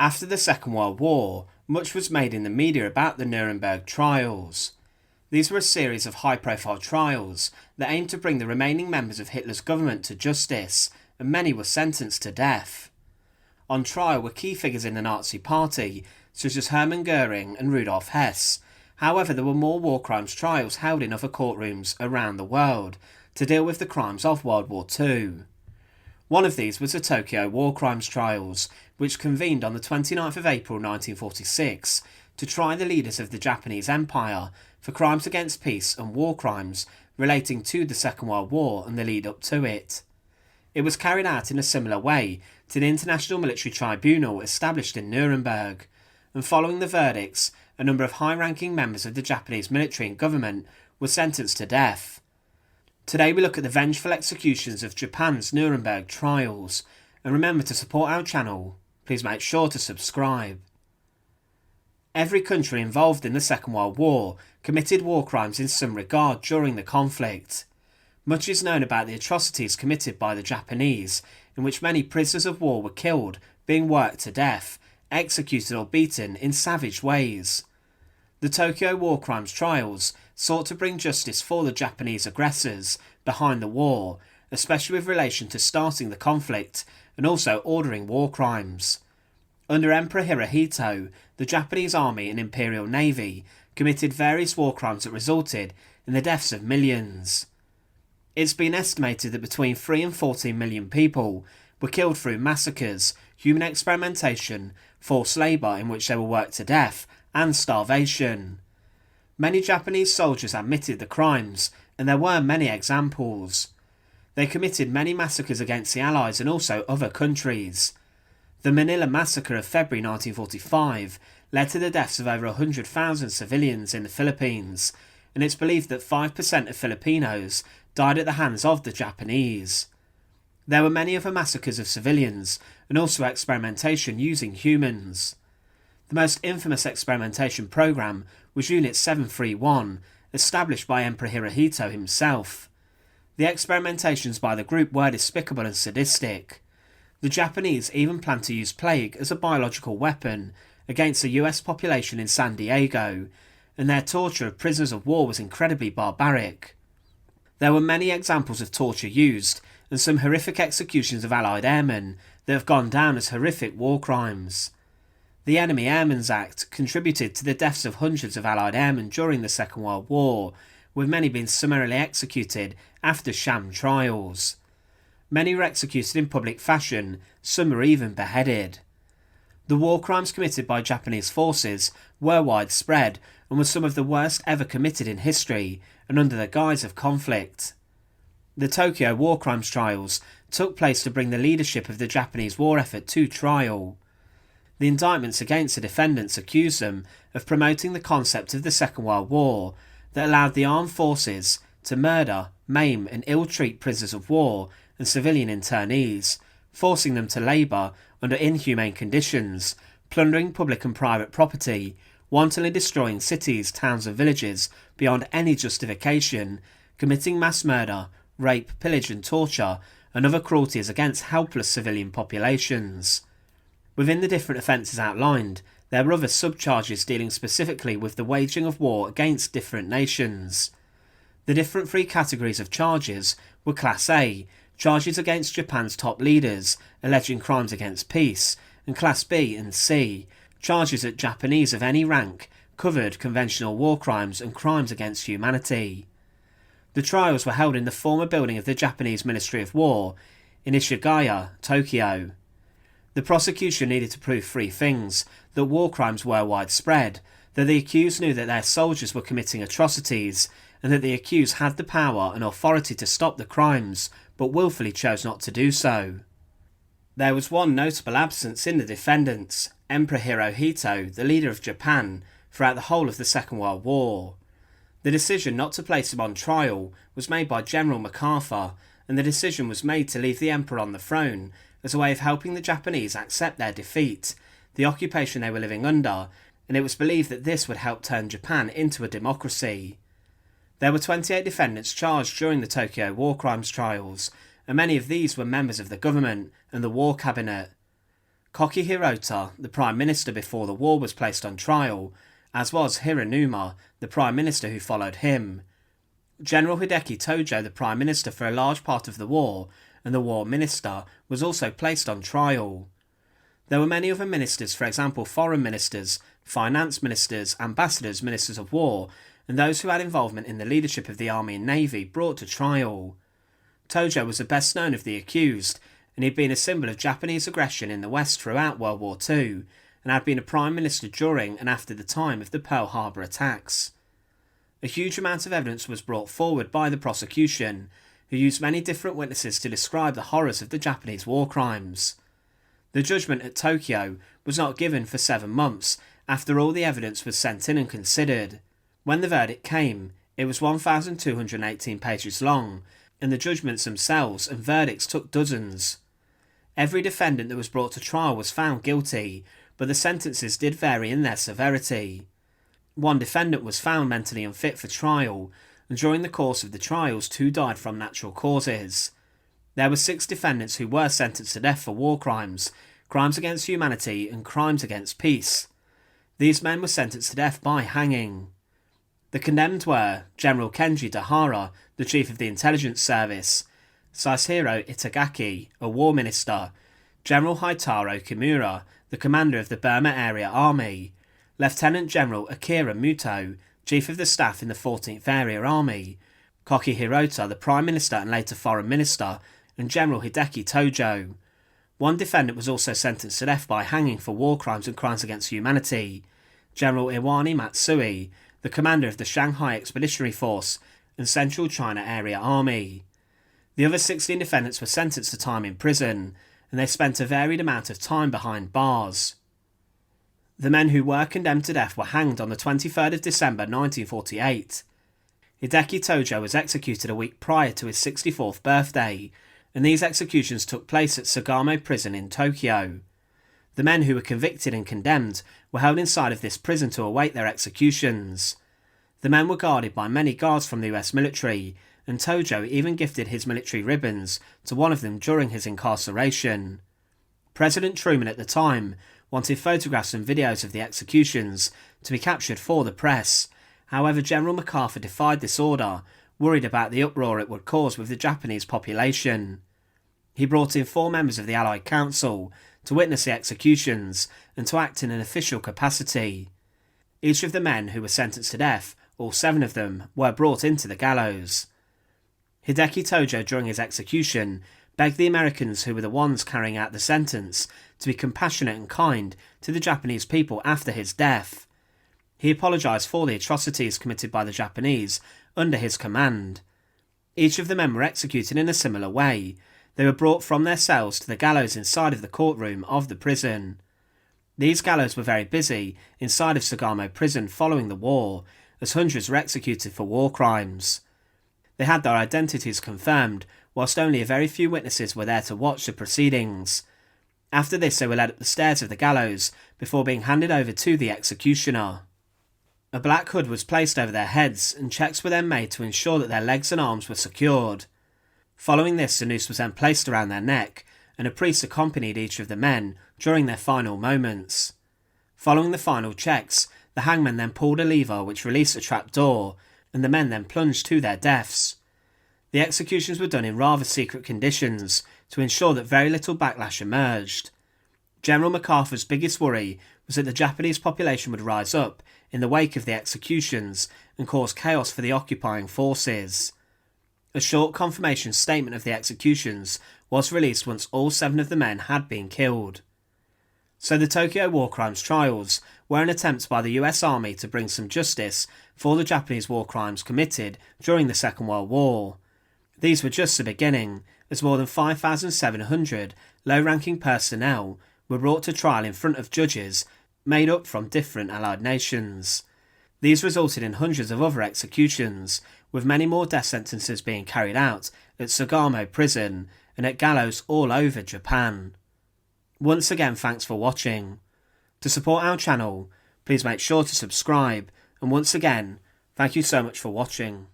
After the Second World War, much was made in the media about the Nuremberg Trials. These were a series of high-profile trials that aimed to bring the remaining members of Hitler's government to justice, and many were sentenced to death. On trial were key figures in the Nazi Party, such as Hermann Goering and Rudolf Hess. However, there were more war crimes trials held in other courtrooms around the world to deal with the crimes of World War II. One of these was the Tokyo War Crimes Trials, which convened on the 29th of April 1946 to try the leaders of the Japanese Empire for crimes against peace and war crimes relating to the Second World War and the lead up to it. It was carried out in a similar way to the International Military Tribunal established in Nuremberg, and following the verdicts, a number of high-ranking members of the Japanese military and government were sentenced to death. Today we look at the vengeful executions of Japan's Nuremberg Trials, and remember to support our channel. Please make sure to subscribe. Every country involved in the Second World War committed war crimes in some regard during the conflict. Much is known about the atrocities committed by the Japanese, in which many prisoners of war were killed, being worked to death, executed or beaten in savage ways. The Tokyo War Crimes Trials sought to bring justice for the Japanese aggressors behind the war, especially with relation to starting the conflict and also ordering war crimes. Under Emperor Hirohito, the Japanese army and Imperial Navy committed various war crimes that resulted in the deaths of millions. It's been estimated that between 3 and 14 million people were killed through massacres, human experimentation, forced labour in which they were worked to death, and starvation. Many Japanese soldiers admitted the crimes, and there were many examples. They committed many massacres against the Allies and also other countries. The Manila Massacre of February 1945 led to the deaths of over 100,000 civilians in the Philippines, and it's believed that 5% of Filipinos died at the hands of the Japanese. There were many other massacres of civilians, and also experimentation using humans. The most infamous experimentation program was Unit 731, established by Emperor Hirohito himself. The experimentations by the group were despicable and sadistic. The Japanese even planned to use plague as a biological weapon against the US population in San Diego, and their torture of prisoners of war was incredibly barbaric. There were many examples of torture used, and some horrific executions of Allied airmen that have gone down as horrific war crimes. The Enemy Airmen's Act contributed to the deaths of hundreds of Allied airmen during the Second World War, with many being summarily executed after sham trials. Many were executed in public fashion, some were even beheaded. The war crimes committed by Japanese forces were widespread and were some of the worst ever committed in history and under the guise of conflict. The Tokyo War Crimes Trials took place to bring the leadership of the Japanese war effort to trial. The indictments against the defendants accused them of promoting the concept of the Second World War that allowed the armed forces to murder, maim and ill-treat prisoners of war and civilian internees, forcing them to labour under inhumane conditions, plundering public and private property, wantonly destroying cities, towns and villages beyond any justification, committing mass murder, rape, pillage and torture, and other cruelties against helpless civilian populations. Within the different offences outlined, there were other subcharges dealing specifically with the waging of war against different nations. The different three categories of charges were Class A, charges against Japan's top leaders, alleging crimes against peace, and Class B and C, charges at Japanese of any rank, covered conventional war crimes and crimes against humanity. The trials were held in the former building of the Japanese Ministry of War, in Ishigaya, Tokyo. The prosecution needed to prove three things: that war crimes were widespread, that the accused knew that their soldiers were committing atrocities, and that the accused had the power and authority to stop the crimes, but willfully chose not to do so. There was one notable absence in the defendants, Emperor Hirohito, the leader of Japan, throughout the whole of the Second World War. The decision not to place him on trial was made by General MacArthur, and the decision was made to leave the emperor on the throne as a way of helping the Japanese accept their defeat, the occupation they were living under, and it was believed that this would help turn Japan into a democracy. There were 28 defendants charged during the Tokyo War Crimes Trials, and many of these were members of the government and the War Cabinet. Koki Hirota, the Prime Minister before the war, was placed on trial, as was Hiranuma, the Prime Minister who followed him. General Hideki Tojo, the Prime Minister for a large part of the war, and the War Minister, was also placed on trial. There were many other ministers, for example foreign ministers, finance ministers, ambassadors, ministers of war, and those who had involvement in the leadership of the army and navy brought to trial. Tojo was the best known of the accused, and he had been a symbol of Japanese aggression in the West throughout World War II, and had been a Prime Minister during and after the time of the Pearl Harbor attacks. A huge amount of evidence was brought forward by the prosecution, who used many different witnesses to describe the horrors of the Japanese war crimes. The judgment at Tokyo was not given for 7 months after all the evidence was sent in and considered. When the verdict came, it was 1,218 pages long, and the judgments themselves and verdicts took dozens. Every defendant that was brought to trial was found guilty, but the sentences did vary in their severity. One defendant was found mentally unfit for trial, and during the course of the trials 2 died from natural causes. There were 6 defendants who were sentenced to death for war crimes, crimes against humanity and crimes against peace. These men were sentenced to death by hanging. The condemned were General Kenji Dahara, the Chief of the Intelligence Service, Saishiro Itagaki, a War Minister, General Haitaro Kimura, the Commander of the Burma Area Army, Lieutenant General Akira Muto, Chief of the Staff in the 14th Area Army, Koki Hirota, the Prime Minister and later Foreign Minister, and General Hideki Tojo. One defendant was also sentenced to death by hanging for war crimes and crimes against humanity, General Iwani Matsui, the commander of the Shanghai Expeditionary Force and Central China Area Army. The other 16 defendants were sentenced to time in prison, and they spent a varied amount of time behind bars. The men who were condemned to death were hanged on the 23rd of December 1948. Hideki Tojo was executed a week prior to his 64th birthday, and these executions took place at Sagamo Prison in Tokyo. The men who were convicted and condemned were held inside of this prison to await their executions. The men were guarded by many guards from the US military, and Tojo even gifted his military ribbons to one of them during his incarceration. President Truman at the time wanted photographs and videos of the executions to be captured for the press. However, General MacArthur defied this order, worried about the uproar it would cause with the Japanese population. He brought in 4 members of the Allied Council to witness the executions and to act in an official capacity. Each of the men who were sentenced to death, all 7 of them, were brought into the gallows. Hideki Tojo, during his execution, begged the Americans who were the ones carrying out the sentence to be compassionate and kind to the Japanese people after his death. He apologised for the atrocities committed by the Japanese under his command. Each of the men were executed in a similar way. They were brought from their cells to the gallows inside of the courtroom of the prison. These gallows were very busy inside of Sagamo Prison following the war, as hundreds were executed for war crimes. They had their identities confirmed, whilst only a very few witnesses were there to watch the proceedings. After this they were led up the stairs of the gallows before being handed over to the executioner. A black hood was placed over their heads and checks were then made to ensure that their legs and arms were secured. Following this, a noose was then placed around their neck, and a priest accompanied each of the men during their final moments. Following the final checks, the hangman then pulled a lever which released a trap door, and the men then plunged to their deaths. The executions were done in rather secret conditions to ensure that very little backlash emerged. General MacArthur's biggest worry was that the Japanese population would rise up in the wake of the executions and cause chaos for the occupying forces. A short confirmation statement of the executions was released once all 7 of the men had been killed. So the Tokyo War Crimes trials were an attempt by the US Army to bring some justice for the Japanese war crimes committed during the Second World War. These were just the beginning, as more than 5,700 low-ranking personnel were brought to trial in front of judges made up from different Allied nations. These resulted in hundreds of other executions, with many more death sentences being carried out at Sagamo Prison and at gallows all over Japan. Once again, thanks for watching. To support our channel, please make sure to subscribe, and once again, thank you so much for watching.